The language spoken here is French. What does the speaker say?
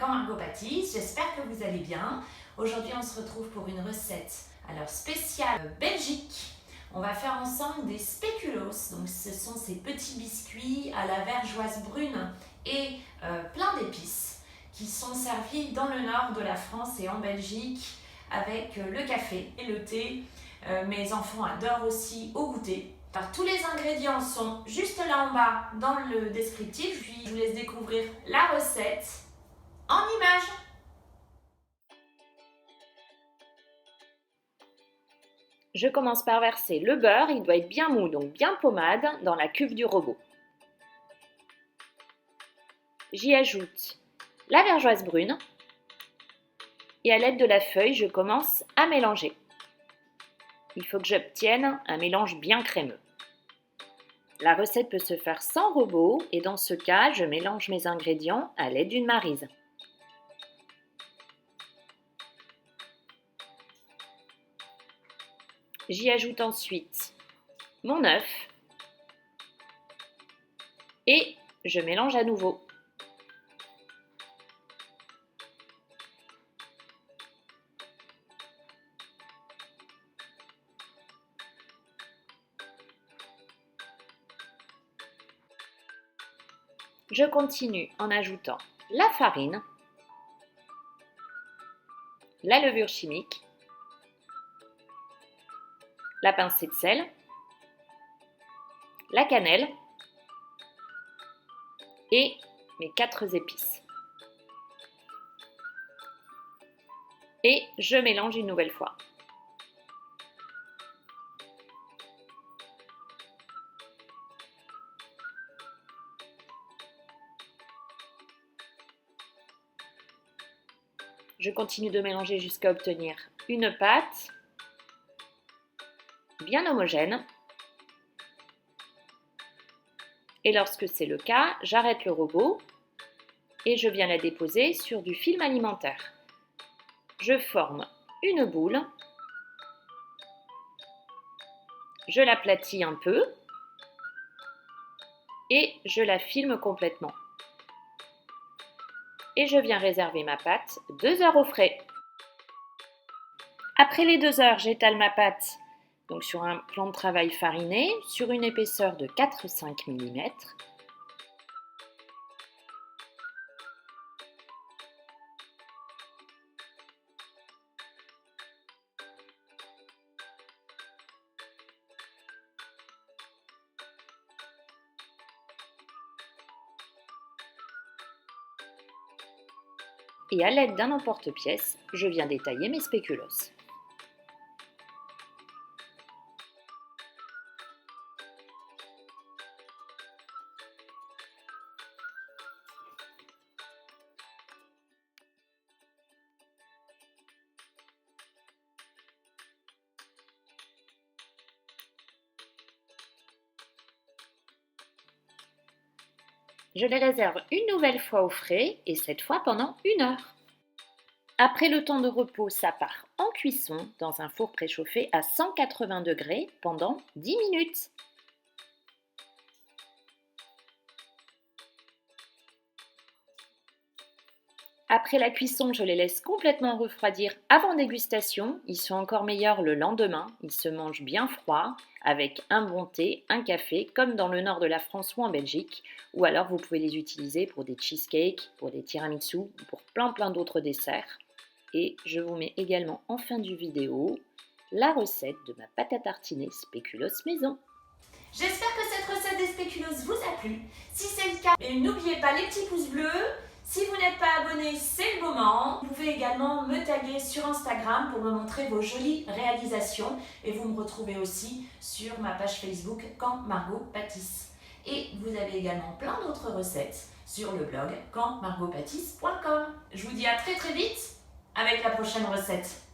quand Margot pâtisse, j'espère que vous allez bien. Aujourd'hui on se retrouve pour une recette alors spéciale Belgique. On va faire ensemble des spéculoos, donc ce sont ces petits biscuits à la vergeoise brune et plein d'épices qui sont servis dans le nord de la France et en Belgique avec le café et le thé. Mes enfants adorent aussi au goûter. Alors, tous les ingrédients sont juste là en bas dans le descriptif, puis je vous laisse découvrir la recette en images. Je commence par verser le beurre, il doit être bien mou, donc bien pommade, dans la cuve du robot. J'y ajoute la vergeoise brune et à l'aide de la feuille, je commence à mélanger. Il faut que j'obtienne un mélange bien crémeux. La recette peut se faire sans robot et dans ce cas, je mélange mes ingrédients à l'aide d'une maryse. J'y ajoute ensuite mon œuf et je mélange à nouveau. Je continue en ajoutant la farine, la levure chimique, la pincée de sel, la cannelle et mes 4 épices. Et je mélange une nouvelle fois. Je continue de mélanger jusqu'à obtenir une pâte bien homogène. Et lorsque c'est le cas, j'arrête le robot et je viens la déposer sur du film alimentaire. Je forme une boule, je l'aplatis un peu et je la filme complètement. Et je viens réserver ma pâte 2 heures au frais. Après les 2 heures, j'étale ma pâte donc sur un plan de travail fariné sur une épaisseur de 4-5 mm. Et à l'aide d'un emporte-pièce, je viens détailler mes spéculoos. Je les réserve une nouvelle fois au frais et cette fois pendant 1 heure. Après le temps de repos, ça part en cuisson dans un four préchauffé à 180 degrés pendant 10 minutes. Après la cuisson, je les laisse complètement refroidir avant dégustation. Ils sont encore meilleurs le lendemain. Ils se mangent bien froids avec un bon thé, un café, comme dans le nord de la France ou en Belgique. Ou alors vous pouvez les utiliser pour des cheesecakes, pour des tiramisu, pour plein d'autres desserts. Et je vous mets également en fin de vidéo la recette de ma pâte à tartiner spéculoos maison. J'espère que cette recette des spéculoos vous a plu. Si c'est le cas, n'oubliez pas les petits pouces bleus. Si vous n'êtes pas abonné, c'est le moment. Vous pouvez également me taguer sur Instagram pour me montrer vos jolies réalisations. Et vous me retrouvez aussi sur ma page Facebook Quand Margot pâtisse. Et vous avez également plein d'autres recettes sur le blog quandmargotpâtisse.com. Je vous dis à très vite avec la prochaine recette.